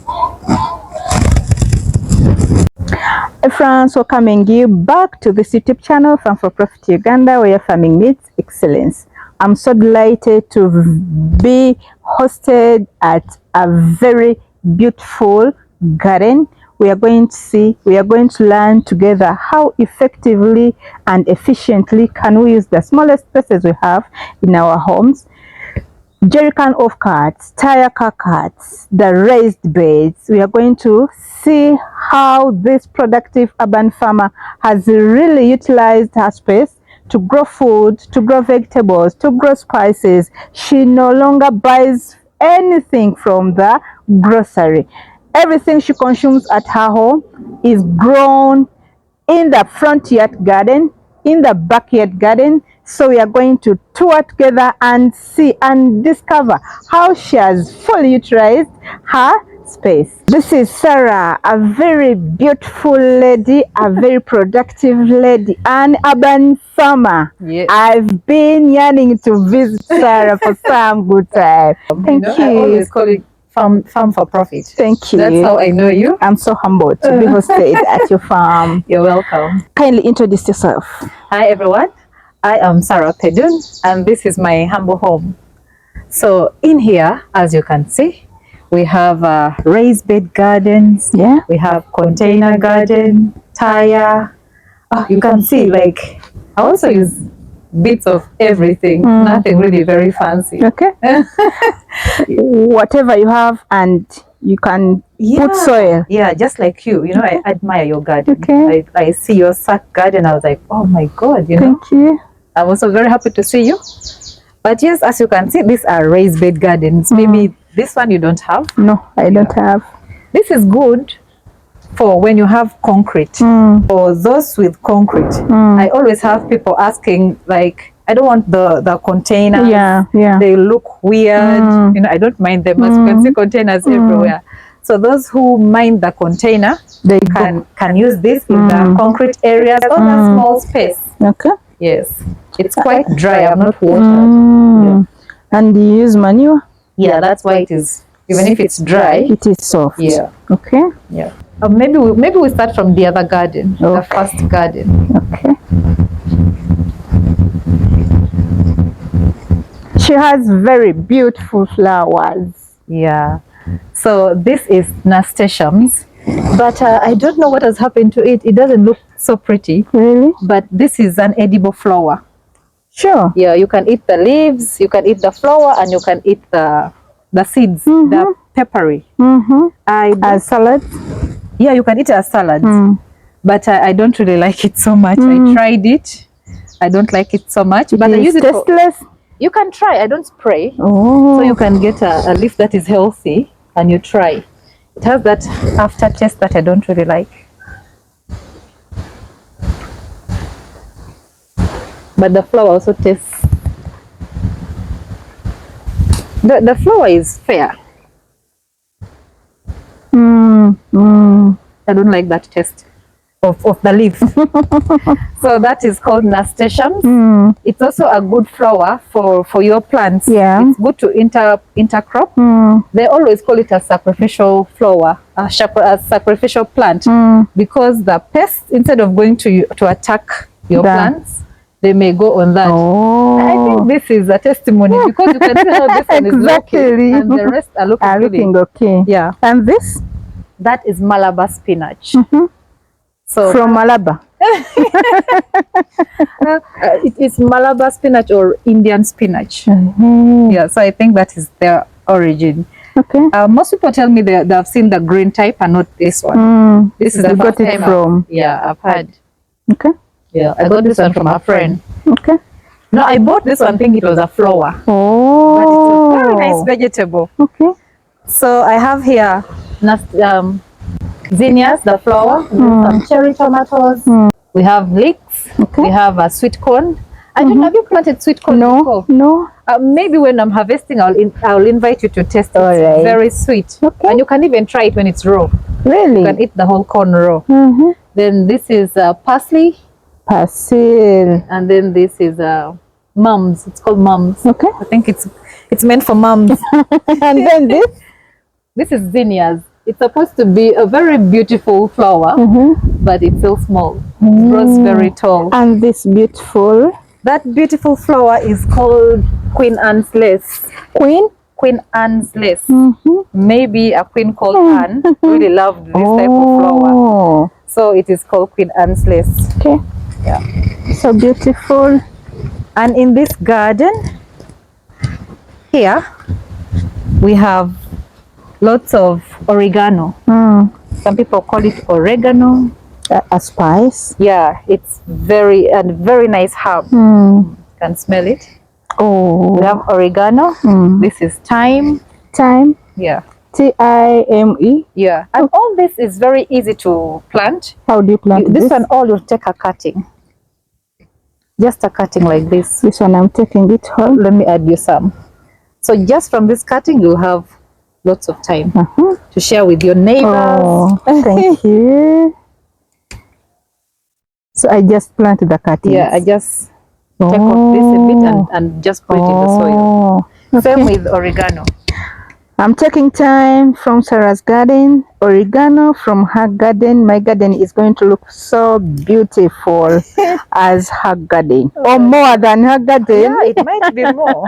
Hey friends, welcoming you back to this YouTube channel, Farm for Profit Uganda, where your farming meets excellence. I'm so delighted to be hosted at a very beautiful garden. We are going to learn together how effectively and efficiently can we use the smallest spaces we have in our homes. Jerrycan off cuts, tire car cuts, the raised beds. We are going to see how this productive urban farmer has really utilized her space to grow food, to grow vegetables, to grow spices. She no longer buys anything from the grocery. Everything she consumes at her home is grown in the front yard garden, in the backyard garden. So we are going to tour together and see and discover how she has fully utilized her space. This is Sarah, a very beautiful lady, a very productive lady, an urban farmer. Yes. I've been yearning to visit Sarah for some good time. Thank you. I always call it farm for profit. Thank you. That's how I know you. I'm so humbled to be hosted at your farm. You're welcome. Kindly introduce yourself. Hi everyone. I am Sarah Pedun and this is my humble home. So in here, as you can see, we have raised bed gardens. Yeah. We have container garden, tire. Oh, you can see, like, I also use bits of everything. Nothing really very fancy. Okay. Whatever you have, and you can put soil. Yeah, just like you. You know, I admire your garden. Okay. I see your sack garden. I was like, oh my God, you know. Thank you. I'm also very happy to see you. But yes, as you can see, these are raised bed gardens. Maybe this one you don't have. No, I don't have. This is good for when you have concrete. For those with concrete, I always have people asking, like, I don't want the containers. Yeah, yeah. They look weird. You know, I don't mind them. As you can see, containers everywhere. So those who mind the container, they can use this in the concrete areas or the small space. Okay. Yes, it's quite dry. I'm not watered. Yeah. And you use manure? Yeah, that's why it is. Even if it's dry, it is soft. Yeah. Okay. Yeah. Maybe we start from the other garden, the first garden. Okay. She has very beautiful flowers. Yeah. So this is nasturtiums, but I don't know what has happened to it. It doesn't look so pretty. Really? But this is an edible flower. Sure. Yeah, you can eat the leaves, you can eat the flower, and you can eat the seeds, the peppery. As salad? Yeah, you can eat it as salad. But I don't really like it so much. I tried it. I don't like it so much. But I use it tasteless? You can try. I don't spray. Oh. So you can get a leaf that is healthy and you try. It has that aftertaste that I don't really like. But the flower also tastes. The flower is fair. I don't like that taste of the leaf. So that is called nasturtiums. It's also a good flower for your plants. Yeah. It's good to intercrop. They always call it a sacrificial flower, a sacrificial plant, because the pests, instead of going to attack your plants, they may go on that. I think this is a testimony because you can see how this one is looking and the rest are looking okay. Yeah. And this? That is Malabar spinach. So from Malabar. It is Malabar spinach or Indian spinach. Yeah, so I think that is their origin. Okay. Most people tell me they've seen the green type and not this one. This is the got it from. I've had. Okay. Yeah, I got this one from a friend. Okay. No, I bought this one thinking it was a flower. Oh. But it's a very nice vegetable. Okay. So I have here zinnias, the flower, some cherry tomatoes. We have leeks. Okay. We have a sweet corn. I don't know, have you planted sweet corn before? No. Maybe when I'm harvesting, I'll invite you to taste it. It's very sweet. Okay. And you can even try it when it's raw. Really? You can eat the whole corn raw. Then this is parsley. Basil. And then this is mums. It's called mums. Okay. I think it's meant for mums. And then this is zinnias. It's supposed to be a very beautiful flower, but it's so small. It grows very tall. And this beautiful, That beautiful flower is called Queen Anne's lace. Queen Anne's lace. Maybe a queen called Anne really loved this type of flower. So it is called Queen Anne's lace. Okay. Yeah. So beautiful. And in this garden, here, we have lots of oregano. Some people call it oregano. A spice. Yeah, it's very nice herb. You can smell it. Oh. We have oregano. This is thyme. Thyme. Yeah. T-I-M-E. Yeah. And all this is very easy to plant. How do you plant This this? one, all you take a cutting. Just a cutting like this. This one I'm taking it home. Let me add you some. So just from this cutting, you'll have lots of time to share with your neighbors. Oh, thank you. So I just planted the cuttings. Yeah, I just take off this a bit and just put it in the soil. Same with oregano. I'm taking time from Sarah's garden, oregano from her garden. My garden is going to look so beautiful as her garden, or more than her garden. Yeah, it might be more.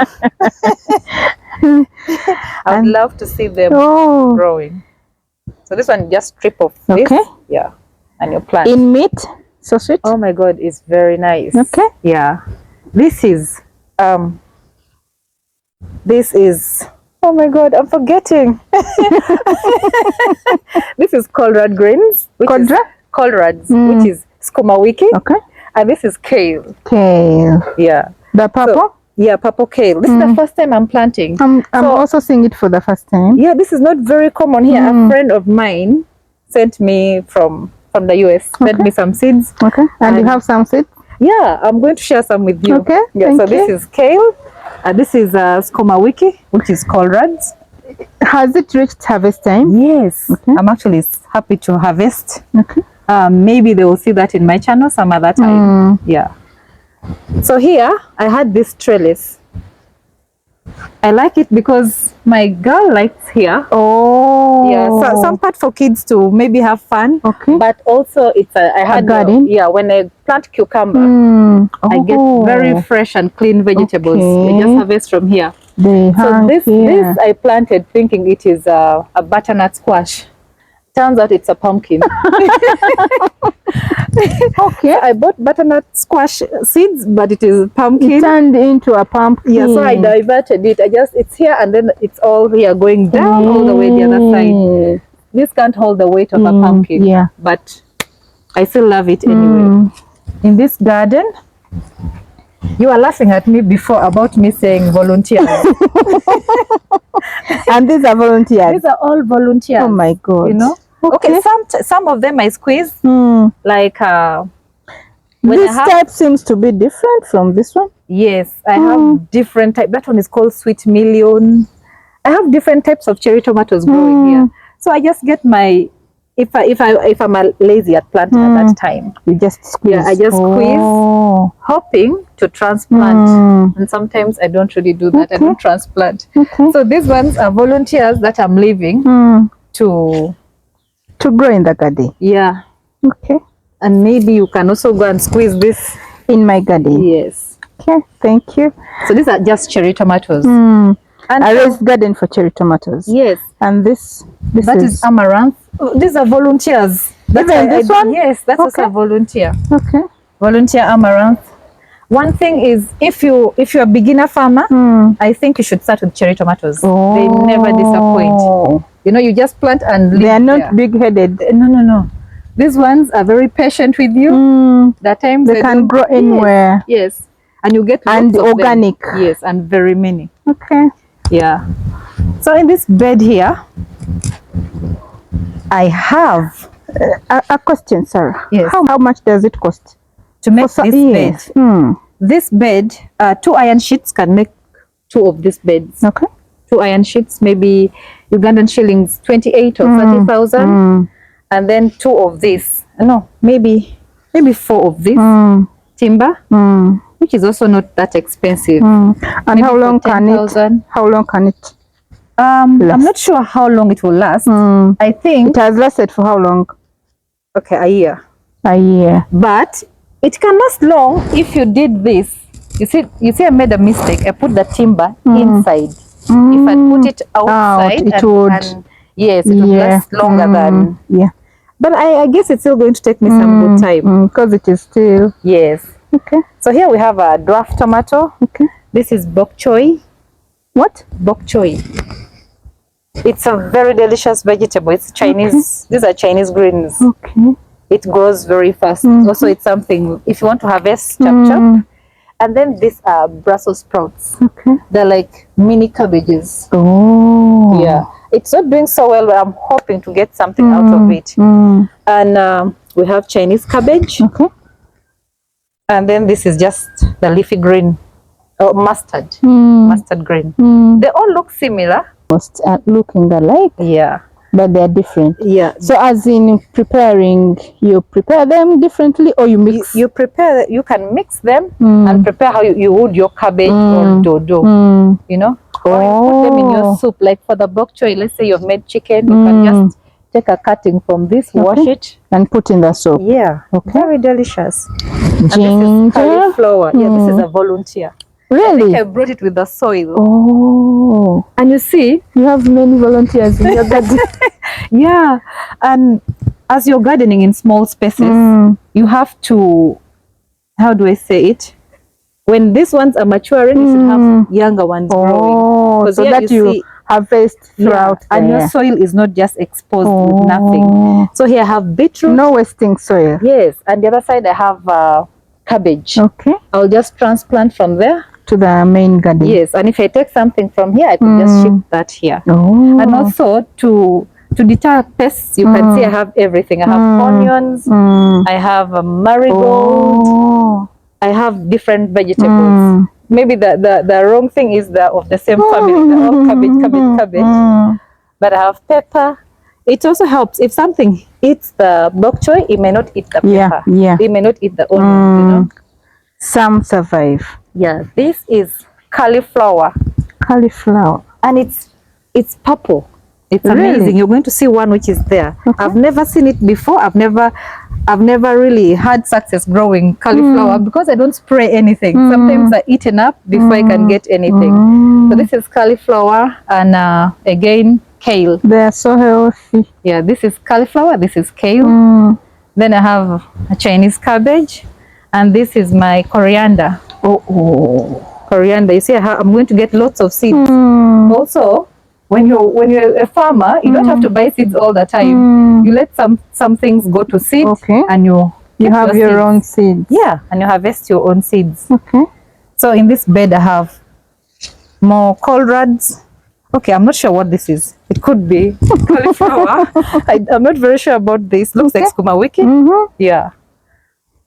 I would love to see them growing. So this one, just strip off this. Okay. Yeah, and you plant. In meat, so sweet. Oh my God, it's very nice. Okay. Yeah, this is oh my God, I'm forgetting. This is colrad greens, which is skumawiki. Okay. And this is kale. Kale. Yeah. The purple? So, yeah, purple kale. This is the first time I'm planting. I'm also seeing it for the first time. Yeah, this is not very common here. A friend of mine sent me from the US, sent me some seeds. Okay. And you have some seeds? Yeah, I'm going to share some with you. Okay. Yeah, so this is kale. This is skumawiki, which is colrads. Has it reached harvest time? Yes. Okay. I'm actually happy to harvest. Okay. Maybe they will see that in my channel some other time. Yeah. So here I had this trellis. I like it because my girl likes here. Oh. Yeah. So some part for kids to maybe have fun. Okay. But also it's I had garden. Yeah. When I plant cucumber, I get very fresh and clean vegetables. I just harvest from here. So this I planted thinking it is a butternut squash. Turns out it's a pumpkin. Okay. I bought butternut squash seeds, but it is pumpkin. It turned into a pumpkin. Yeah, so I diverted it. It's here and then it's all here going down all the way the other side. This can't hold the weight of a pumpkin. Yeah. But I still love it anyway. In this garden, you were laughing at me before about me saying volunteers. And these are volunteers. These are all volunteers. Oh my God. You know? Okay, some of them I squeeze. Like this type seems to be different from this one. Yes, I have different type. That one is called Sweet Million. I have different types of cherry tomatoes growing here. So I just get my if I'm lazy at planting at that time. You just squeeze. Yeah, I just squeeze, hoping to transplant. And sometimes I don't really do that. I don't transplant. So these ones are volunteers that I'm leaving to grow in the garden. Yeah. Okay. And maybe you can also go and squeeze this in my garden. Yes. Okay, thank you. So these are just cherry tomatoes. And a raised garden for cherry tomatoes. Yes. And this is amaranth. Oh, these are volunteers. Even this one? Yes, that's also a volunteer. Okay. Volunteer amaranth. One thing is, if you're a beginner farmer, I think you should start with cherry tomatoes. They never disappoint. You know, you just plant and leave. They are not big-headed. No. These ones are very patient with you. That time they can grow anywhere. Yes. And you get lots and of organic. Them. Yes, and very many. Okay. Yeah. So in this bed here, I have a question, Sarah. Yes. How much does it cost to make this bed? This bed, 2 iron sheets can make 2 of these beds. Okay. 2 iron sheets, maybe Ugandan shillings 28 or 30,000, and then 2 of this. No, maybe 4 of this timber, which is also not that expensive. And how long can it? How long can it? I'm not sure how long it will last. I think it has lasted for how long? Okay, a year. A year. But it can last long if you did this. You see, I made a mistake. I put the timber inside. If I put it outside, it would. Yes, it would last longer than. Yeah. But I guess it's still going to take me some good time. Because it is still. Yes. Okay. So here we have a dwarf tomato. Okay. This is bok choy. What? Bok choy. It's a very delicious vegetable. It's Chinese. These are Chinese greens. Okay. It grows very fast. Also, it's something, if you want to harvest, chop. And then these are Brussels sprouts. Okay. They're like mini cabbages. Oh. Yeah. It's not doing so well, but I'm hoping to get something out of it. And we have Chinese cabbage. Okay. And then this is just the leafy green, mustard. Mustard green. They all look similar. Most are looking alike. Yeah. But they're different. Yeah. So as in preparing, you prepare them differently or you mix? You prepare, you can mix them and prepare how you would your cabbage or dodo, you know? Or you put them in your soup, like for the bok choy, let's say you've made chicken, you can just take a cutting from this, wash it. And put in the soup. Yeah. Okay. Very delicious. Ginger. And this is cauliflower. Yeah, this is a volunteer. Really? I think I brought it with the soil. Oh. And you see, you have many volunteers in your garden. Yeah. And as you're gardening in small spaces, you have to, how do I say it? When these ones are maturing, you should have younger ones growing. So that you harvest throughout. And your soil is not just exposed with nothing. So here I have beetroot. No wasting soil. Yes. And the other side I have cabbage. Okay. I'll just transplant from there to the main garden. Yes, and if I take something from here, I can just ship that here. And also to deter pests, you can see I have everything. I have onions, I have a marigold, I have different vegetables. Maybe the wrong thing is of the same family, they're all cabbage. But I have pepper. It also helps if something eats the bok choy, it may not eat the pepper. It may not eat the onions, you know. Some survive. Yeah, this is cauliflower. Cauliflower. And it's purple. It's amazing. You're going to see one which is there. I've never seen it before. I've never really had success growing cauliflower because I don't spray anything. Sometimes I eaten up before I can get anything. So this is cauliflower and again kale. They're so healthy. Yeah, this is cauliflower, this is kale. Then I have a Chinese cabbage and this is my coriander. Coriander. You see, I'm going to get lots of seeds. Also, when you're a farmer, you don't have to buy seeds all the time. You let some things go to seed, and you have your own seeds. Yeah, and you harvest your own seeds. Okay. So in this bed, I have more colrads. Okay, I'm not sure what this is. It could be cauliflower. I'm not very sure about this. Looks like skuma wiki. Yeah.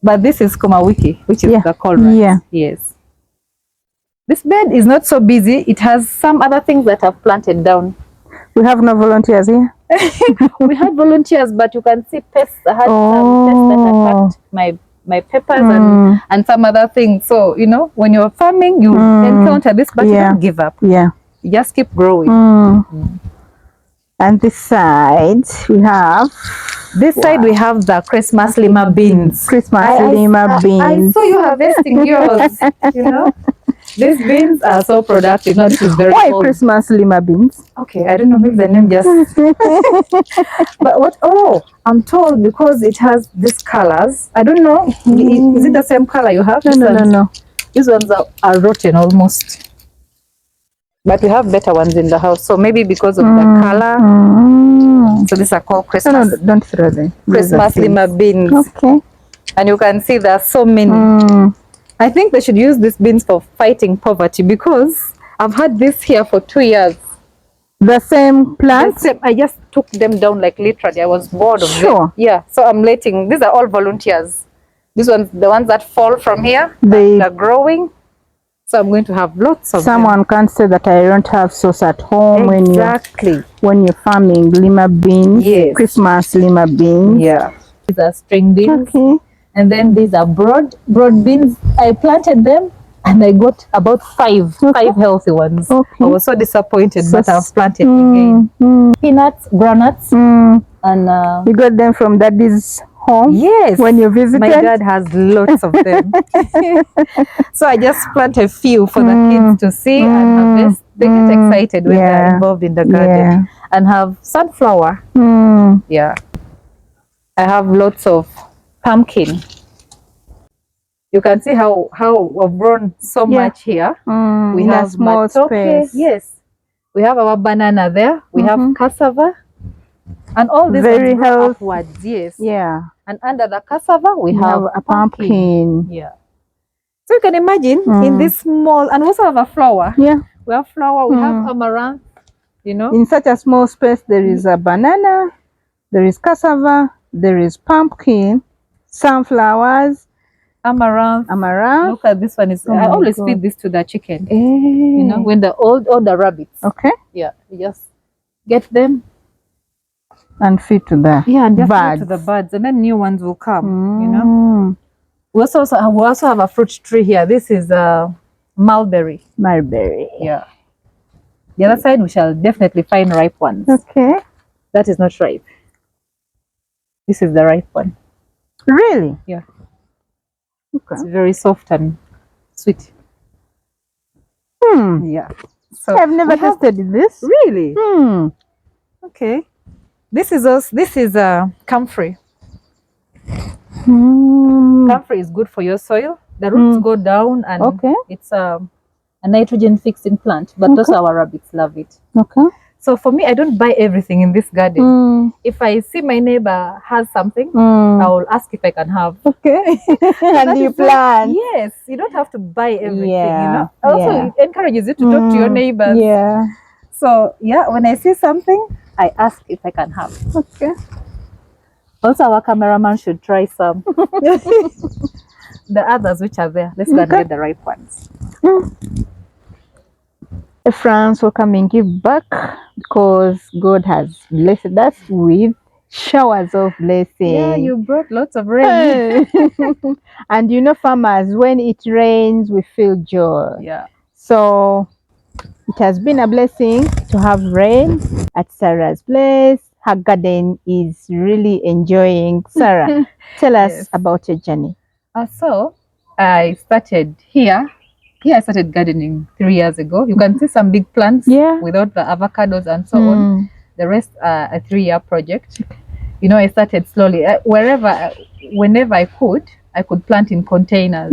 But this is skuma wiki, which is the colrad. Yeah. Yes. This bed is not so busy. It has some other things that I've planted down. We have no volunteers here? We had volunteers, but you can see pests. I had some pests that attacked my peppers and some other things. So, you know, when you're farming, you encounter this, but you don't give up. Yeah. You just keep growing. And this side, we have... This side, we have the Christmas lima beans. Lima beans. I saw you harvesting yours, you know. These beans are so productive. No, this is very Why old. Christmas lima beans? Okay, I don't know if the name just... But what? Oh, I'm told because it has these colors. I don't know. Is it the same color you have? No. These ones are rotten almost. But we have better ones in the house. So maybe because of the color. So these are called Christmas. No, don't throw them. Christmas lima beans. Okay. And you can see there are so many. I think they should use these beans for fighting poverty because I've had this here for 2 years. The same plant? I just took them down like literally. I was bored of them. Yeah. So I'm letting, these are all volunteers. These ones, the ones that fall from here, they are growing. So I'm going to have lots of Someone can't say that I don't have sauce at home when you're farming lima beans. Yes. Christmas lima beans. Yeah. These are string beans. Okay. And then these are broad beans. I planted them and I got about five healthy ones. I was so disappointed, but I've planted again. Peanuts, granuts, and you got them from daddy's home? Yes, when you visited? My dad has lots of them. So I just plant a few for the kids to see and harvest. They get excited when they're involved in the garden. And have sunflower. Yeah, I have lots of pumpkin. You can see how we've grown so much here. We have a small matoke. space. Yes, we have our banana there. We have cassava, and all these very grow upwards. Yes. Yeah. And under the cassava we have a pumpkin. Yeah. So you can imagine in this small, and we also have a flower. Yeah. We have flower. We have amaranth. You know. In such a small space, there is a banana, there is cassava, there is pumpkin, sunflowers. Amaranth. Look at this one. I always feed this to the chicken. You know, when all the rabbits. Okay. Yeah, you just get them and feed to the and just feed to the birds, and then new ones will come. You know. We also have a fruit tree here. This is mulberry. Mulberry. Yeah. The other side we shall definitely find ripe ones. Okay. That is not ripe. This is the ripe one. Really? Yeah. Okay. It's very soft and sweet. Yeah. So I've never tasted this. Really? Okay. This is comfrey. Comfrey is good for your soil. The roots go down, and it's a nitrogen fixing plant. But also our rabbits love it. Okay. So for me, I don't buy everything in this garden. If I see my neighbor has something, I will ask if I can have. Okay. And you plant. Yes, you don't have to buy everything. You know. Also, it encourages you to talk to your neighbors. Yeah. So when I see something, I ask if I can have. Okay. Also, our cameraman should try some. The others which are there, let's go and get the ripe ones. Friends, welcome give back, because God has blessed us with showers of blessing. Yeah, you brought lots of rain. And you know, farmers, when it rains, we feel joy. Yeah. So it has been a blessing to have rain at Sarah's place. Her garden is really enjoying. Sarah, tell us about your journey. So I started here. Here I started gardening 3 years ago. You can see some big plants without the avocados and so on. The rest are a 3-year project. You know, I started slowly. Whenever I could plant in containers.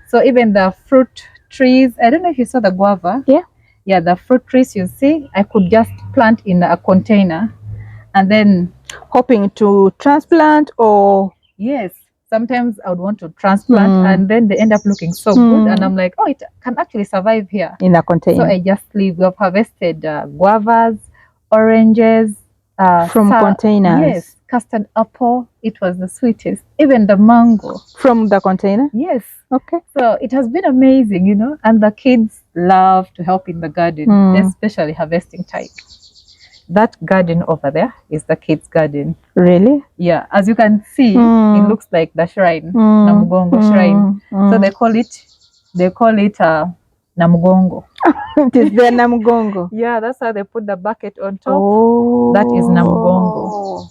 So even the fruit trees, I don't know if you saw the guava. Yeah, the fruit trees you see, I could just plant in a container, and then hoping to transplant, or yes. Sometimes I would want to transplant, and then they end up looking so good, and I'm like, oh, it can actually survive here in a container. So I just leave. We've harvested guavas, oranges from containers. Yes, custard apple. It was the sweetest. Even the mango from the container. Yes. Okay. So it has been amazing, you know, and the kids love to help in the garden, especially harvesting time. That garden over there is the kids' garden. Really? Yeah. As you can see, it looks like the shrine, Namugongo shrine. So they call it Namugongo. It is the Namugongo. Yeah, that's how they put the bucket on top. Oh. That is Namugongo.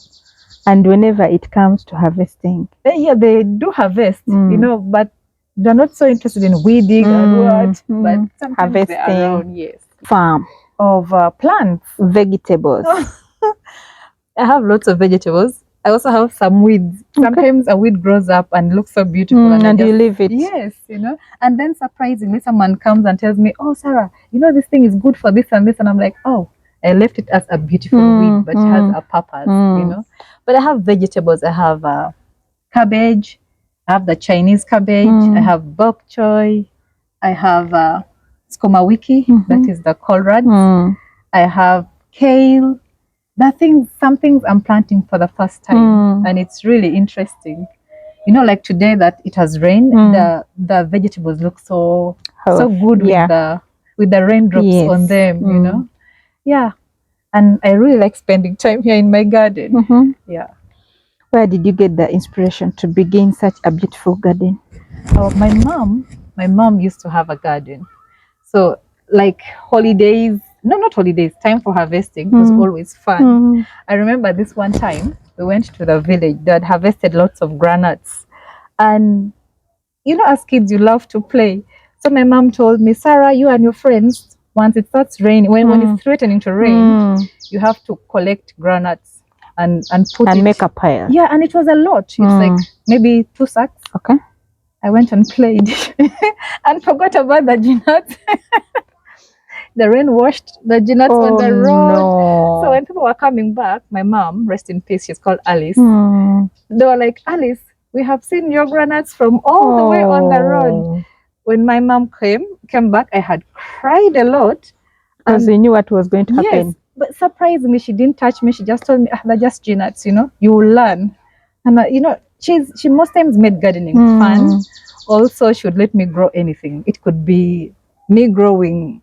And whenever it comes to harvesting, they do harvest, you know, but they're not so interested in weeding and what, but sometimes harvesting. They're around, yes. Farm of plants, vegetables. I have lots of vegetables. I also have some weeds. Sometimes a weed grows up and looks so beautiful, and you leave it. Yes, you know. And then surprisingly, someone comes and tells me, "Oh, Sarah, you know this thing is good for this and this," and I'm like, "Oh, I left it as a beautiful weed, but it has a purpose, you know." But I have vegetables. I have cabbage. I have the Chinese cabbage. I have bok choy. I have skuma wiki, that is the colrad. I have kale. Some things I'm planting for the first time, and it's really interesting. You know, like today that it has rained, the vegetables look so good with the raindrops on them. You know, yeah, and I really like spending time here in my garden. Yeah. Where did you get the inspiration to begin such a beautiful garden? Oh, my my mom used to have a garden. So like holidays, no, not holidays, time for harvesting was always fun. I remember this one time we went to the village. They had harvested lots of granuts. And you know, as kids, you love to play. So my mom told me, Sarah, you and your friends, once it starts raining, when it's threatening to rain, you have to collect granuts and put and it. make a pile. Yeah, and it was a lot. It's like maybe 2 sacks. Okay. I went and played and forgot about the ginats. The rain washed the ginats on the road. No. So when people were coming back, my mom, rest in peace, she's called Alice. They were like, Alice, we have seen your granuts from all the way on the road. When my mom came back, I had cried a lot. Because you knew what was going to happen. Yes, but surprisingly, she didn't touch me. She just told me, they're just ginats, you know, you will learn. And, you know, she most times made gardening fun. Also, she would let me grow anything. It could be me growing,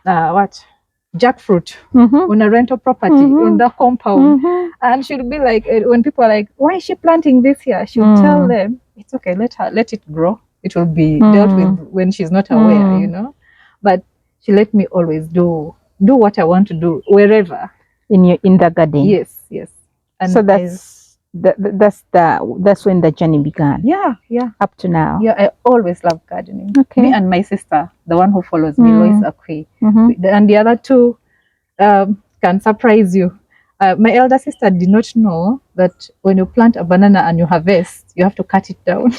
jackfruit on a rental property on the compound. And she'll be like, when people are like, why is she planting this here? She'll tell them, it's okay, let it grow. It will be dealt with when she's not aware, you know. But she let me always do what I want to do wherever. In the garden. Yes, yes. And so that's when the journey began. Yeah, yeah. Up to now. Yeah, I always love gardening. Okay. Me and my sister, the one who follows me, Lois Akwi, and the other two can surprise you. My elder sister did not know that when you plant a banana and you harvest, you have to cut it down.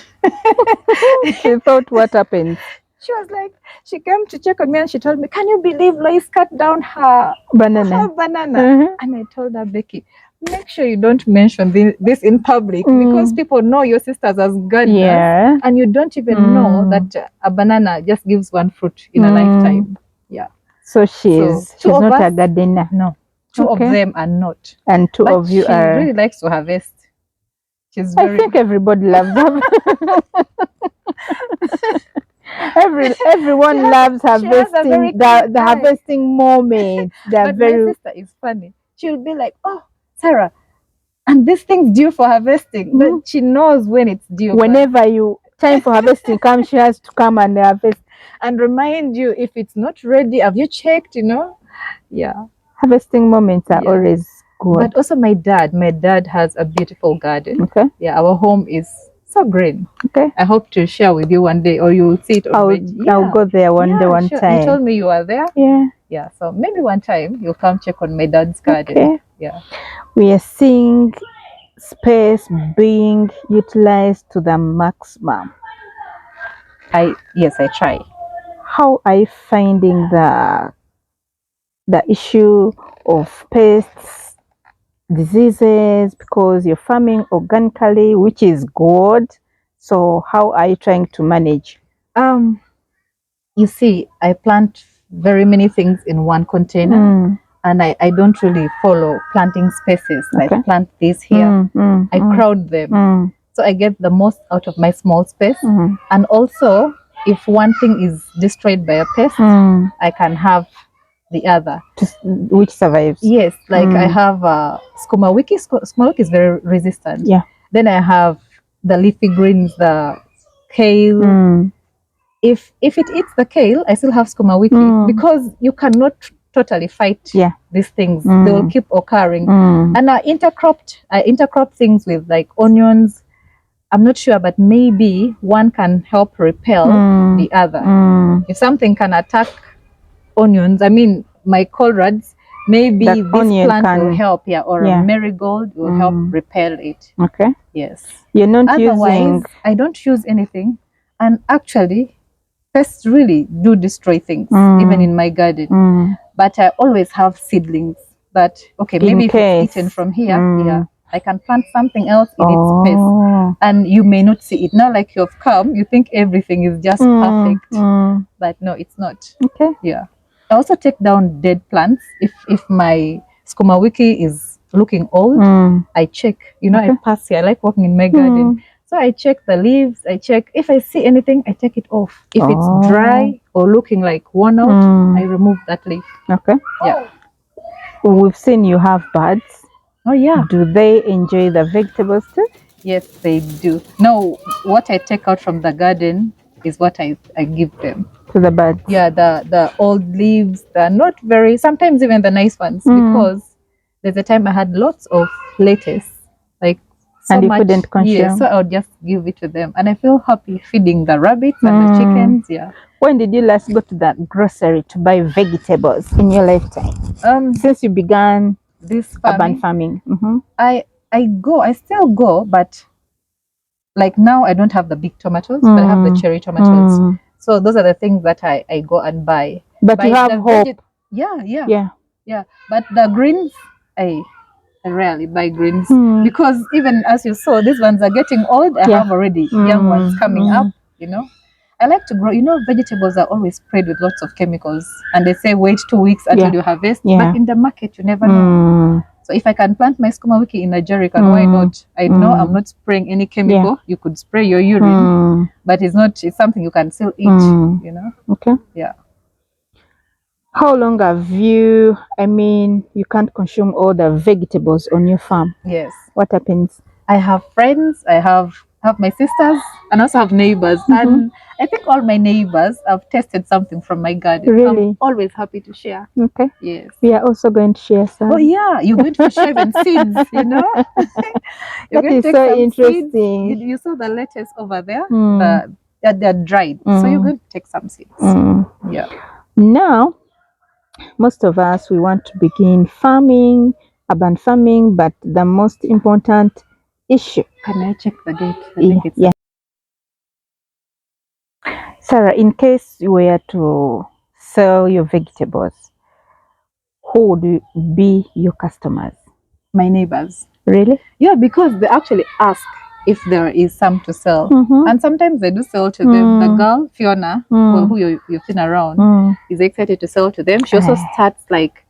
She thought, what happened? She was like, she came to check on me and she told me, can you believe Lois cut down her banana? And I told her, Becky, make sure you don't mention this in public because people know your sisters as gardeners, and you don't even know that a banana just gives one fruit in a lifetime. Yeah. So she's not a gardener. No. Two of them are not. And two of you are. She really likes to harvest. I think everybody loves them. Everyone loves harvesting. The harvesting moment. But my sister is funny. She'll be like, "Oh, Sarah, and this thing's due for harvesting." But she knows when it's due. Whenever time for harvesting comes, she has to come and harvest and remind you if it's not ready. Have you checked? You know, yeah. Harvesting moments are always good. But also my dad has a beautiful garden. Okay. Yeah, our home is so green. Okay. I hope to share with you one day, or you will see it on I'll go there one time. You told me you are there. Yeah. Yeah. So maybe one time you'll come check on my dad's garden. Okay. Yeah. We are seeing space being utilized to the maximum. Yes, I try. How are you finding the issue of pests, diseases, because you're farming organically, which is good? So how are you trying to manage? You see, I plant very many things in one container, and I don't really follow planting spaces. Like plant this here, I crowd them. So I get the most out of my small space. And also, if one thing is destroyed by a pest, I can have the other, which survives. Yes, like I have skuma wiki. Skuma wiki is very resistant. Yeah. Then I have the leafy greens, the kale. If it eats the kale, I still have skuma wiki because you cannot totally fight these things. They will keep occurring. And I intercrop things with like onions. I'm not sure, but maybe one can help repel the other. If something can attack onions, I mean my collards, maybe this plant will help, or a marigold will help repel it. Okay. Yes. You're not Otherwise, I don't use anything. And actually, pests really do destroy things, even in my garden. But I always have seedlings that, maybe if it's eaten from here, I can plant something else in its place. And you may not see it. Now, like you've come, you think everything is just perfect. But no, it's not. Okay. Yeah. I also take down dead plants. If my skuma wiki is looking old, I check. You know, I pass here. I like walking in my garden. So I check the leaves. I check. If I see anything, I take it off. If it's dry or looking like worn out, I remove that leaf. Okay. Yeah. We've seen you have birds. Oh, yeah. Do they enjoy the vegetables too? Yes, they do. No, what I take out from the garden, is what I give them. To the birds. Yeah, the old leaves, the not very, sometimes even the nice ones, because there's a time I had lots of lettuce, like so And you much. couldn't consume. Yeah, so I would just give it to them, and I feel happy feeding the rabbits and the chickens. Yeah. When did you last go to that grocery to buy vegetables in your lifetime? Since you began this urban farming. I still go, but like now I don't have the big tomatoes, but I have the cherry tomatoes. So those are the things that I go and buy. But you have hope. Yeah. But the greens, I rarely buy greens, because even as you saw, these ones are getting old. I have already young ones coming up, you know. I like to grow, you know, vegetables are always sprayed with lots of chemicals, and they say wait 2 weeks until you harvest. But in the market, you never know. So if I can plant my skuma wiki in a jerrycan, why not? I know I'm not spraying any chemical. You could spray your urine, but it's something you can still eat, you know? Okay. Yeah. How long have you, you can't consume all the vegetables on your farm? Yes. What happens? I have friends, I have my sisters, and also have neighbors. And I think all my neighbors have tested something from my garden. Really? I'm always happy to share. Okay. Yes. We are also going to share some. Oh yeah, you're going to share even seeds, you know? You're That going is to take so some interesting. seeds. You saw the lettuce over there? They're dried. So you're going to take some seeds. Yeah. Now, most of us, we want to begin farming, urban farming, but the most important issue. Can I check the date? I think it's Sarah, in case you were to sell your vegetables, who would be your customers? my neighbors. Really? Yeah, because they actually ask if there is some to sell. And sometimes I do sell to them. The girl, Fiona, who you've seen around, is excited to sell to them. She also starts like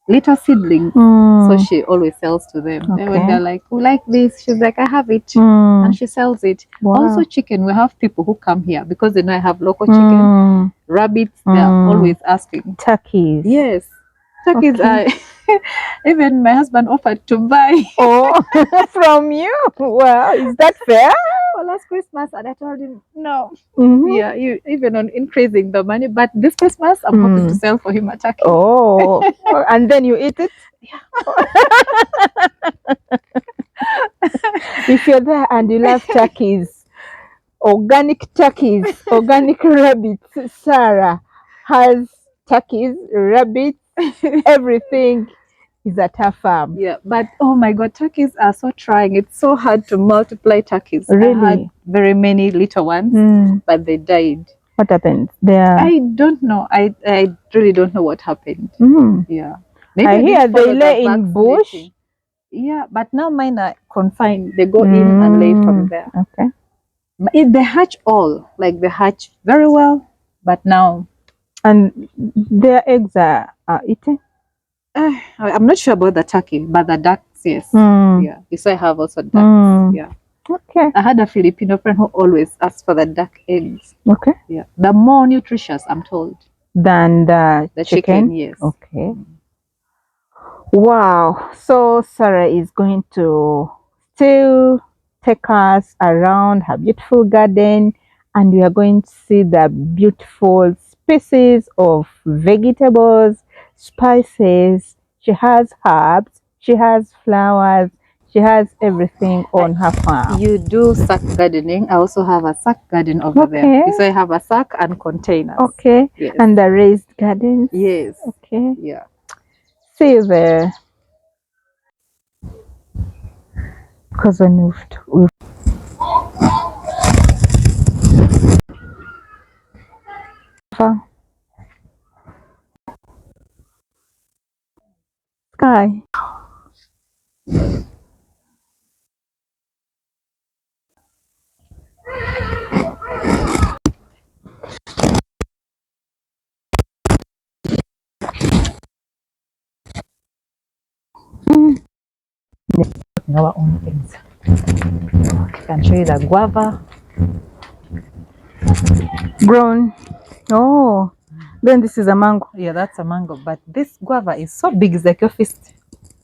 little seedlings. So she always sells to them. And when they're like, we like this, she's like, I have it. And she sells it. Also chicken, we have people who come here because they know I have local chicken. Rabbits, they're always asking. Turkeys. Yes. Turkeys are even my husband offered to buy. Oh, from you? Well, is that fair? For last Christmas, and I told him no. Yeah, even on increasing the money, but this Christmas I'm hoping to sell for him a turkey. Oh, and then you eat it? Yeah. If you're there and you love turkeys, organic rabbits, Sarah has turkeys, rabbits, everything is at her farm. Yeah, but oh my God, turkeys are so trying. It's so hard to multiply turkeys. Really? I had very many little ones, but they died. What happened? I don't know. I really don't know what happened. Yeah. Maybe I hear they lay in bush. Yeah, but now mine are confined. They go in and lay from there. Okay. They hatch all. Like they hatch very well, but now. And their eggs are eaten? I'm not sure about the turkey, but the ducks, yes. Yeah. So I have also ducks. Yeah. Okay. I had a Filipino friend who always asks for the duck eggs. Okay. Yeah. They're more nutritious, I'm told, than the chicken. Yes. Okay. Wow. So Sarah is going to still take us around her beautiful garden, and we are going to see the beautiful species of vegetables, spices. She has herbs, she has flowers, she has everything on her farm. You do sack gardening. I also have a sack garden over there. So I have a sack and containers. Okay. Yes. And the raised gardens. Yes. Okay. Yeah. See you there. Because we've sky. Our own things. I can show you the guava. Grown. Oh, then this is a mango. Yeah, that's a mango. But this guava is so big, it's like your fist.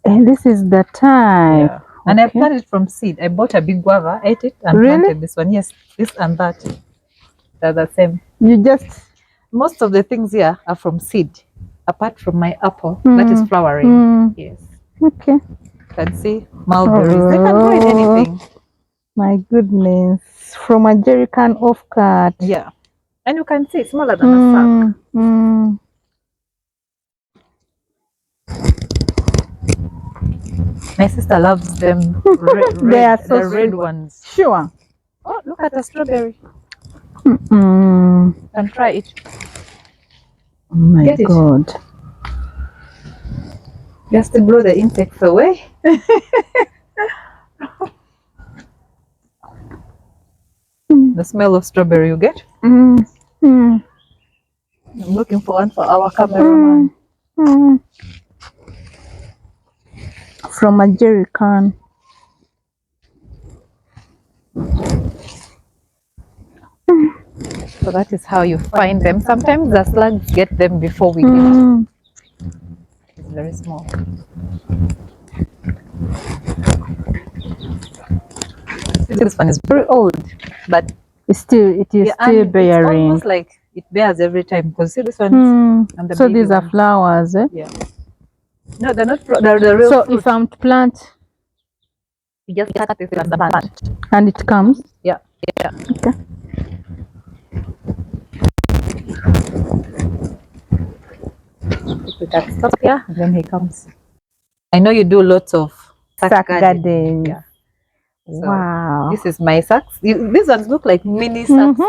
And this is the time. Yeah. And I planted it from seed. I bought a big guava, ate it, and planted this one. Yes, this and that. they're the same. You just Most of the things here are from seed, apart from my apple that is flowering. Yes. okay. You can see mulberries. They can grow in anything. My goodness. From a jerry can off cut. Yeah. And you can see smaller than a sack. My sister loves them. They are so the red sweet. ones. Sure. Oh, look at the strawberry. Mm. You can try it. Oh my Get it. God. Just to blow the insects away. The smell of strawberry you get. I'm looking for one for our cameraman. From a jerry can. So that is how you find them. Sometimes the slugs get them before we get. It's very small. This one is very old, but It is still and bearing. It's almost like it bears every time. Because see this one. And the So baby these are one. flowers, eh? Yeah. No, they're not. They're the real So fruit. if I'm to plant You just cut this as the plant. and it comes, Yeah. Yeah. okay. We can stop here, and then he comes. I know you do lots of Sack garden. Yeah. So Wow. this is my sacks. These ones look like mini sacks.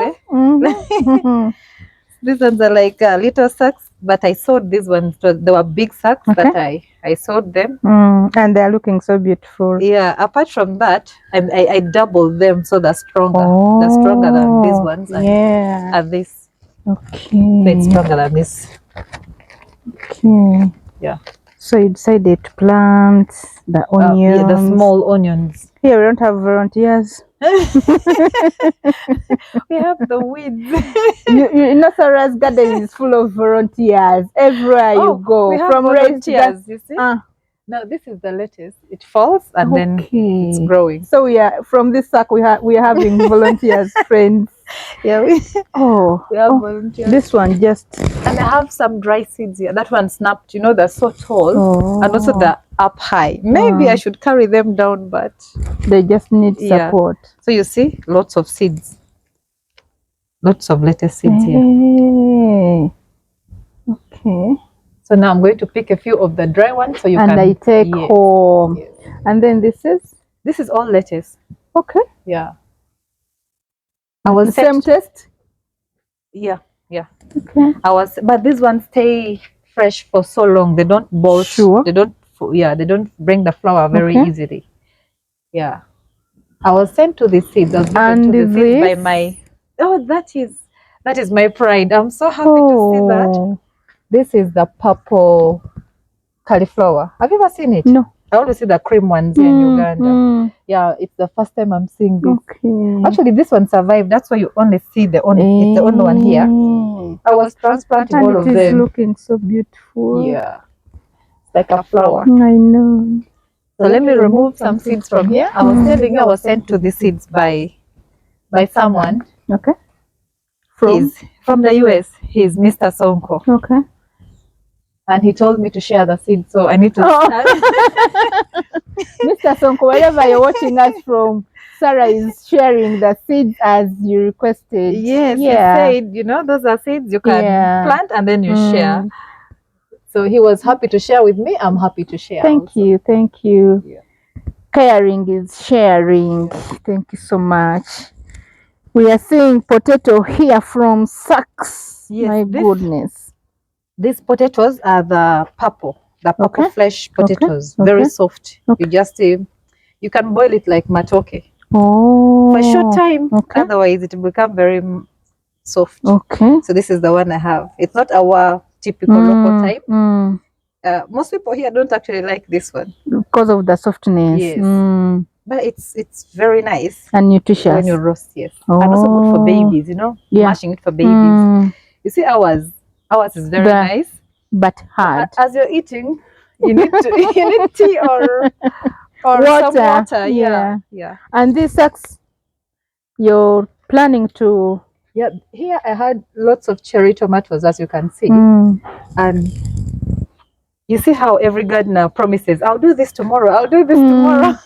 These ones are like little sacks, but I sewed these ones. They were big sacks, but I sewed them. And they're looking so beautiful. Yeah. Apart from that, I doubled them so they're stronger. They're stronger than these ones. And this. Okay. It's stronger than this. Okay. Yeah. So you decided to plant the onions. Yeah, the small onions. Here we don't have volunteers. We have the weeds. you know, Sarah's garden is full of volunteers. Everywhere you go, we have from volunteers. You see? No, this is the lettuce. It falls and then it's growing. So we are from this sack. We are having volunteers, friends. Yeah. We have volunteers. This one just. And I have some dry seeds here. That one snapped. You know, they're so tall, and also they're up high. Maybe I should carry them down, but they just need support. So you see, lots of seeds, lots of lettuce seeds here. Okay. So now I'm going to pick a few of the dry ones so you can. And I take home. Yes. And then this is all lettuce. Okay. Yeah. I was the same taste. Yeah. Yeah. Okay. But these ones stay fresh for so long. They don't bolt. Sure. They don't. Yeah. They don't bring the flower very easily. Yeah. I was sent to the seeds. I was given to the seeds by my. Oh, that is my pride. I'm so happy to see that. This is the purple cauliflower. Have you ever seen it? No. I always see the cream ones here in Uganda. Yeah, it's the first time I'm seeing this. Okay. Actually, this one survived. That's why you only see it's the only one here. I was transplanting all of them. It's looking so beautiful. Yeah. It's like a flower. I know. So let me remove some seeds from here. I was telling you I was sent to the seeds by someone. Okay. From the US. He's Mr. Sonko. Okay. And he told me to share the seeds, so I need to start. Mr. Sonko, wherever you're watching us from, Sarah is sharing the seeds as you requested. Yes, he said, those are seeds you can plant and then you share. So he was happy to share with me. I'm happy to share. Thank you. Yeah. Caring is sharing. Thank you so much. We are seeing potato here from sacks. Yes, my goodness. These potatoes are the purple flesh potatoes. Very soft. You just you can boil it like matoke for a short time. Otherwise it will become very soft. Okay. So this is the one I have. It's not our typical local type. Most people here don't actually like this one because of the softness. Yes. But it's very nice and nutritious when you roast. Yes. And also good for babies. Mashing it for babies. You see, ours is very nice, but hard. As you're eating, you need tea or water. Some water. Yeah. And these sacks, you're planning to Yeah, here I had lots of cherry tomatoes, as you can see. And you see how every gardener promises, I'll do this tomorrow, I'll do this tomorrow.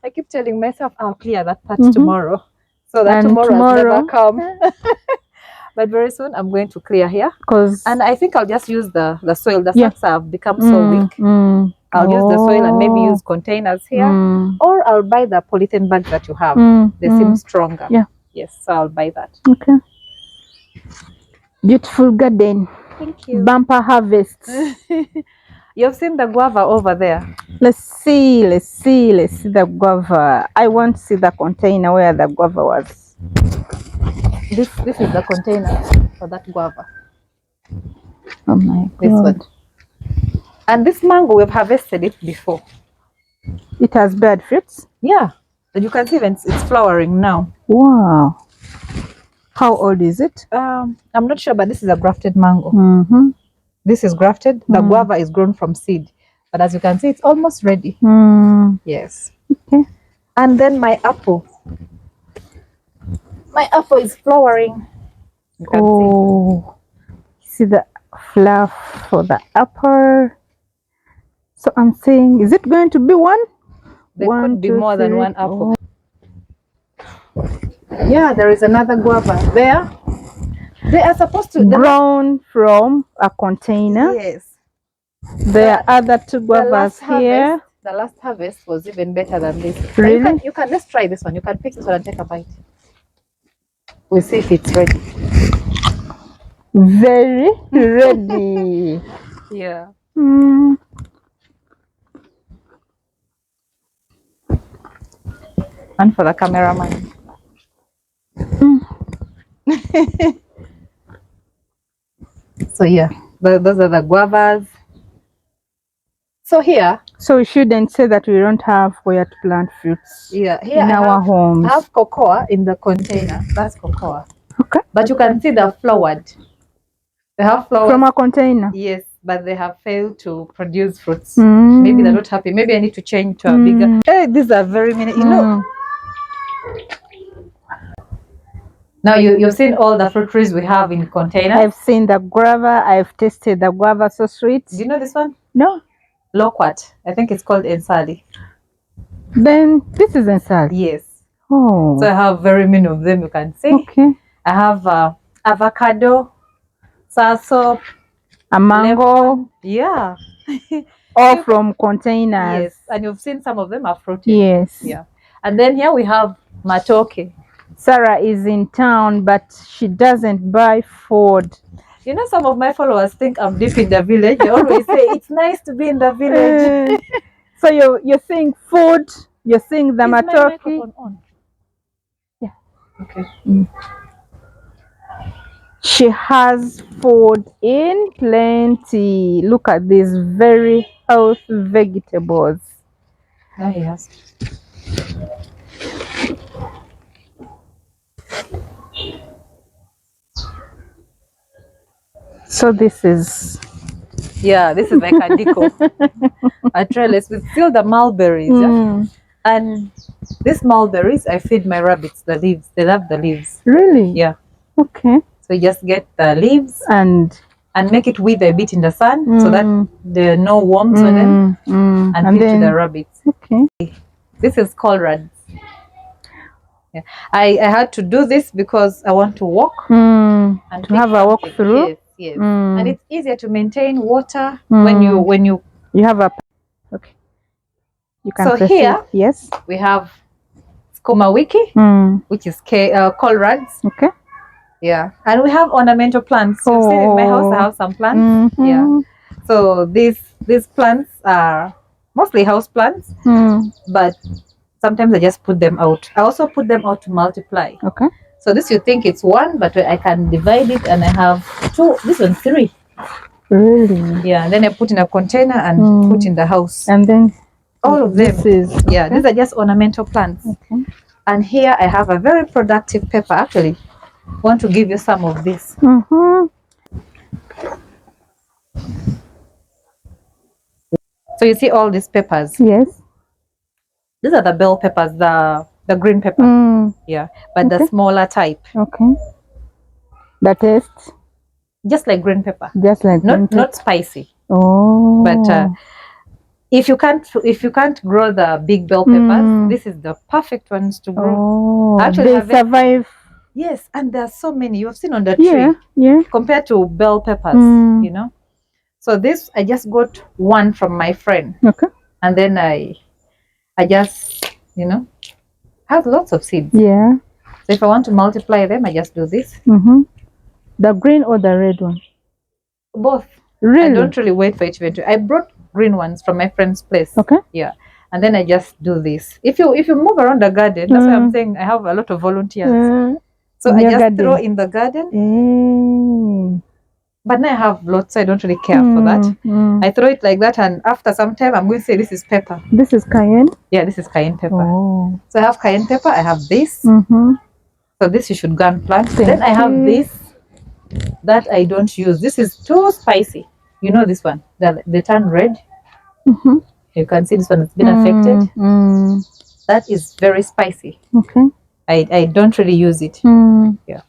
I keep telling myself, I'll clear that part tomorrow. So that tomorrow has never come. But very soon I'm going to clear here. And I think I'll just use the soil. The sacks have become so weak. I'll use the soil and maybe use containers here. Or I'll buy the polythene bags that you have. They seem stronger. Yeah. Yes, so I'll buy that. Okay. Beautiful garden. Thank you. Bumper harvest. You've seen the guava over there. Let's see the guava. I want to see the container where the guava was. This is the container for that guava. Oh my God. This one. And this mango, we've harvested it before. It has bad fruits? Yeah. And you can see even it's flowering now. Wow. How old is it? I'm not sure, but this is a grafted mango. This is grafted. The guava is grown from seed. But as you can see, it's almost ready. Yes. Okay. And then my apple. My apple is flowering. You can see the flower for the apple. So I'm saying, is it going to be one? There could be more than one apple. Yeah, there is another guava there. They are supposed to grown from a container. Yes. There are other two guavas here. The last harvest was even better than this. Really? You can let's try this one. You can pick this one and take a bite. We'll see if it's ready. Very ready. Yeah. And for the cameraman. So yeah, those are the guavas. So here. So we shouldn't say that we don't have where to plant fruits. Yeah, here in our homes. I have cocoa in the container. That's cocoa. Okay. But you can see they're flowered. They have flowers. From a container? Yes, but they have failed to produce fruits. Maybe they're not happy. Maybe I need to change to a bigger. Hey, these are very many. You know. Now you've seen all the fruit trees we have in containers. I've seen the guava. I've tasted the guava, so sweet. Do you know this one? No. Loquat. I think it's called ensali. Then this is ensali. Yes. Oh. So I have very many of them. You can see. Okay. I have avocado, soursop, a mango. Lemon. Yeah. All from containers. Yes. And you've seen some of them are fruited. Yes. Yeah. And then here we have matoke. Sarah is in town, but she doesn't buy food. You know, some of my followers think I'm deep in the village. They always say it's nice to be in the village. So you're seeing food. You're seeing the matoke. On? Yeah. Okay. She has food in plenty. Look at these very healthy vegetables. Oh, yes. So this is... Yeah, this is like a deco. A trellis with still the mulberries. Yeah? And these mulberries, I feed my rabbits the leaves. They love the leaves. Really? Yeah. Okay. So you just get the leaves and make it wither a bit in the sun so that there are no worms on them and feed to the rabbits. Okay. This is collards. Yeah. I had to do this because I want to walk and to have a walk through. Yes, yes. And it's easier to maintain water when you have a... Okay. You can so here, yes, we have skuma wiki, which is collards. Okay. Yeah, and we have ornamental plants. You see in my house, I have some plants. Yeah. So these plants are mostly house plants, but sometimes I just put them out. I also put them out to multiply. Okay. So this you think it's one, but I can divide it and I have two. This one's three. Really? Yeah. And then I put in a container and put in the house. And then all of them. Yeah, these are just ornamental plants. Okay. And here I have a very productive pepper. Actually, I want to give you some of this. So you see all these peppers. Yes. These are the bell peppers, the green pepper. Yeah, but the smaller type. Okay. The taste, just like green pepper. just like green pepper. Not spicy. Oh. But if you can't grow the big bell peppers, this is the perfect ones to grow. Oh, Actually, they survive. Yes, and there are so many you have seen on the tree. Yeah, yeah. Compared to bell peppers, you know. So this, I just got one from my friend. Okay. And then I just, you know, has lots of seeds. Yeah. So if I want to multiply them, I just do this. The green or the red one? Both. Really? I don't really wait for each one. I brought green ones from my friend's place. Okay. Yeah. And then I just do this. If you move around the garden, that's why I'm saying I have a lot of volunteers. So I just throw in the garden. But now I have lots, so I don't really care for that. I throw it like that, and after some time, I'm going to say this is pepper. This is cayenne? Yeah, this is cayenne pepper. Oh. So I have cayenne pepper, I have this. So this you should go and plant. Then I have this that I don't use. This is too spicy. You know this one, they turn red. You can see this one has been affected. That is very spicy. Okay. I don't really use it. Yeah.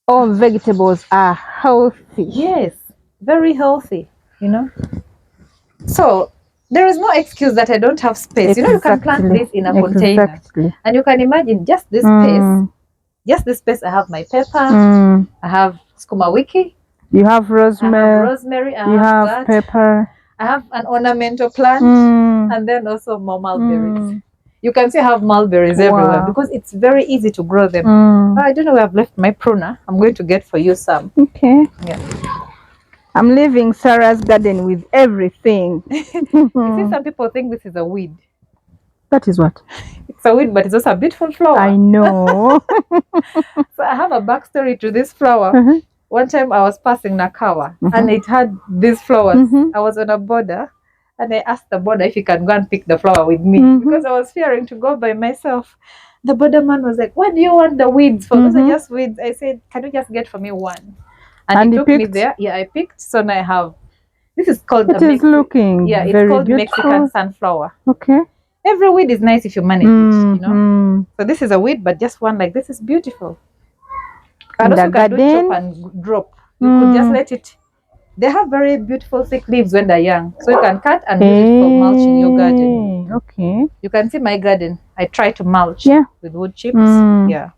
All vegetables are healthy. Yes, very healthy, you know. So there is no excuse that I don't have space. You know, you can plant this in a container. And you can imagine just this space. Just this space, I have my pepper. I have skuma wiki. You have rosemary. I have rosemary. You have pepper. I have an ornamental plant. And then also more mulberries. You can see I have mulberries everywhere because it's very easy to grow them. I don't know where I've left my pruner. I'm going to get for you some. Okay. Yeah. I'm leaving Sarah's garden with everything. You see, some people think this is a weed. That is what? It's a weed, but it's also a beautiful flower. I know. So I have a backstory to this flower. One time I was passing Nakawa and it had these flowers. I was on a border. And I asked the border if he can go and pick the flower with me because I was fearing to go by myself. The borderman was like, "What do you want the weeds for?" Those are just weeds. I said, "Can you just get for me one?" And he took me there. Yeah, I picked. So now I have. This is called. It is looking. Yeah, it's very called beautiful. Mexican sunflower. Okay. Every weed is nice if you manage it. You know. So this is a weed, but just one like this is beautiful. And also you can do chop and drop. You could just let it. They have very beautiful thick leaves when they're young. So you can cut and use it for mulching your garden. Okay. You can see my garden. I try to mulch with wood chips. Yeah.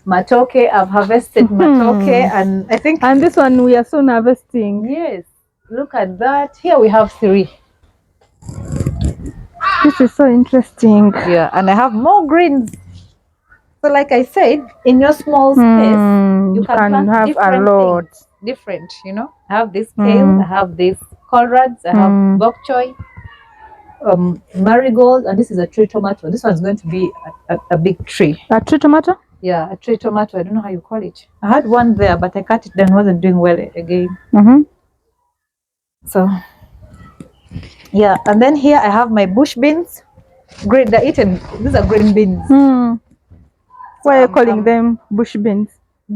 Matoke, I've harvested matoke and I think... And this one we are soon harvesting. Yes. Look at that. Here we have 3. This is so interesting. Yeah. And I have more greens. So like I said, in your small space, you can have a lot. Different, you know. I have this kale, I have this colrads, I have bok choy, marigold, and this is a tree tomato. This one's going to be a big tree. A tree tomato? Yeah, a tree tomato. I don't know how you call it. I had one there, but I cut it down. Wasn't doing well again. So, yeah, and then here I have my bush beans. Great, they're eaten. These are green beans. Why are you calling them bush beans?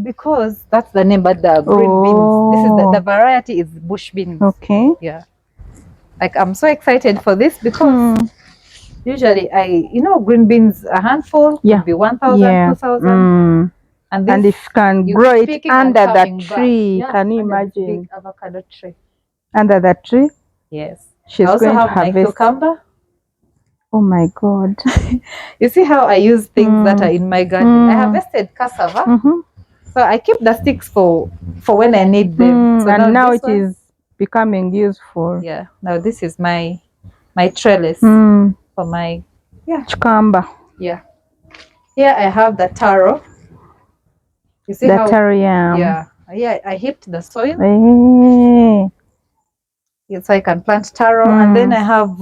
Because that's the name, but the green beans. This is the variety is bush beans. Okay. Yeah. Like I'm so excited for this because usually green beans a handful could be 1,000, 2,000. And if you can grow it under that tree, can you imagine? Big avocado tree. Under that tree? Yes. She's I also going have to my harvest. cucumber. Oh my God. You see how I use things that are in my garden. I harvested cassava. So I keep the sticks for when I need them. So now it is becoming useful. Yeah. Now this is my trellis for my cucumber. Yeah. Here I have the taro. You see the taro yam. Yeah. Yeah. I heaped the soil. So I can plant taro, and then I have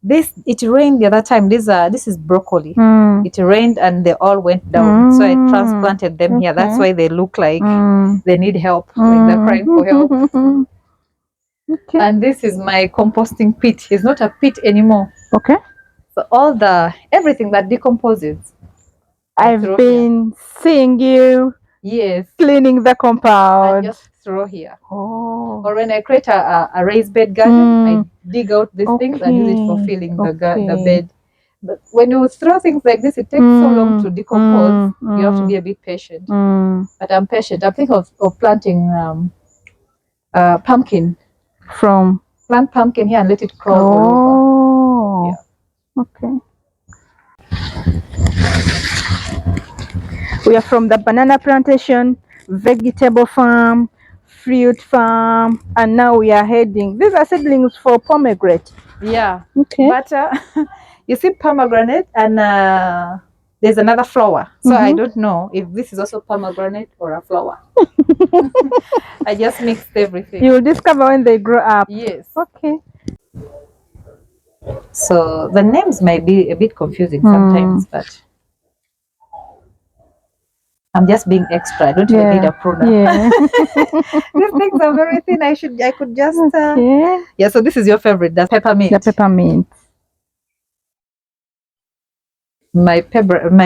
this. It rained the other time. This is broccoli. It rained and they all went down. So I transplanted them here. That's why they look like they need help, like they're crying for help. And this is my composting pit. It's not a pit anymore. Okay. So everything that decomposes. I've been seeing you. Yes. Cleaning the compound. I just throw here. Or when I create a raised bed garden, I dig out these things and use it for filling the bed. But when you throw things like this, it takes so long to decompose. You have to be a bit patient. But I'm patient. I'm thinking of planting pumpkin. Plant pumpkin here and let it crawl all over. Yeah. Okay. We are from the banana plantation, vegetable farm, fruit farm, and now we are heading. These are seedlings for pomegranate. Yeah. Okay. But you see pomegranate and there's another flower. So I don't know if this is also pomegranate or a flower. I just mixed everything. You will discover when they grow up. Yes. Okay. So the names might be a bit confusing sometimes, but I'm just being extra. I don't even need a pruner. Yeah. These things are very thin. I could just. Okay. Yeah. So this is your favorite, the peppermint. The peppermint. My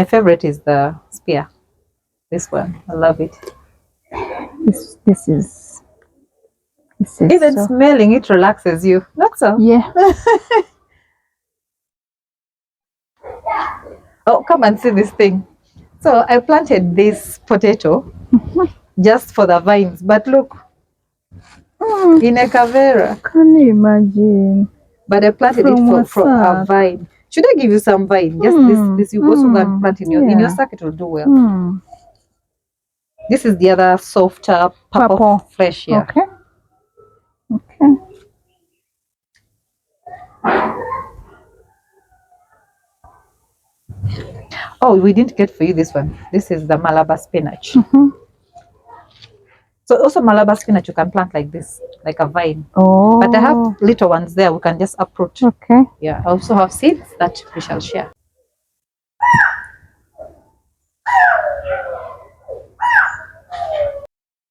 favorite is the spear. This one, I love it. This is Even so. smelling it relaxes you. Not so. Yeah. Oh, come and see this thing. So I planted this potato just for the vines, but look, in a cavera. Can you imagine? But I planted it for a vine. Should I give you some vine? Just this you also go and plant in your sack, it will do well. This is the other softer purple flesh here. Okay. Okay. Oh, we didn't get for you this one. This is the Malabar spinach. So also Malabar spinach you can plant like this, like a vine. Oh. But I have little ones there. We can just uproot. Okay. Yeah. I also have seeds that we shall share.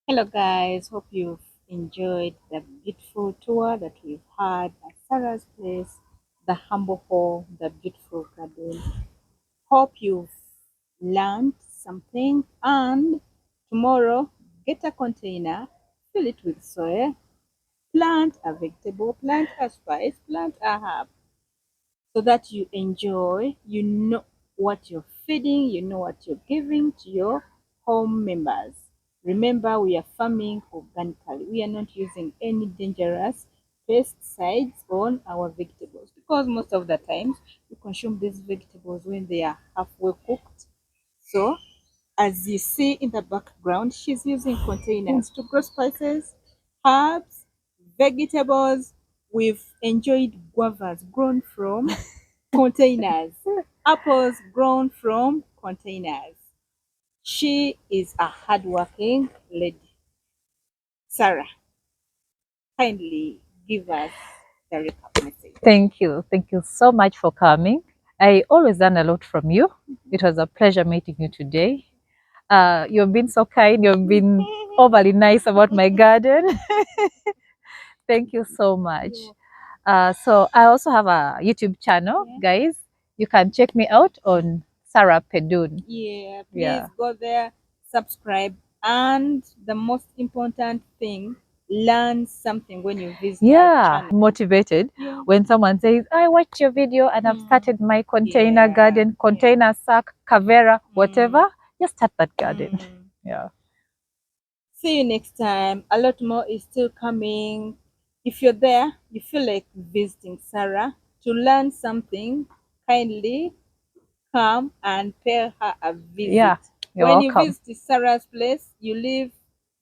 Hello guys, hope you've enjoyed the beautiful tour that we've had at Sarah's place, the humble home, the beautiful garden. Hope you've learned something, and tomorrow get a container, fill it with soil, plant a vegetable, plant a spice, plant a herb, so that you enjoy, you know what you're feeding, you know what you're giving to your home members. Remember, we are farming organically. We are not using any dangerous pesticides on our vegetables, because most of the times we consume these vegetables when they are halfway cooked. So as you see in the background, she's using containers to grow spices, herbs, vegetables. We've enjoyed guavas grown from containers, apples grown from containers. She is a hardworking lady. Sarah, kindly give us the recap message. Thank you. Thank you so much for coming. I always learn a lot from you. It was a pleasure meeting you today. You've been so kind. You've been overly nice about my garden. Thank you so much. So I also have a YouTube channel, guys. You can check me out on Sarah Pedun. Yeah, please go there, subscribe, and the most important thing, learn something when you visit our channel. Motivated when someone says, I watched your video and I've started my container garden, container sack, cavera, whatever. Just start that garden. Yeah. See you next time. A lot more is still coming. If you're there, you feel like visiting Sarah to learn something, kindly come and pay her a visit. Yeah, you're when welcome. you visit Sarah's place, you leave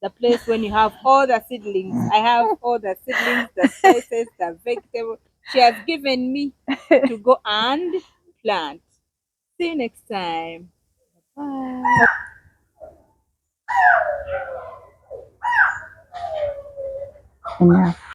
the place when you have all the seedlings. I have all the seedlings, the spices, the vegetables. She has given me to go and plant. See you next time. Bye. Enough.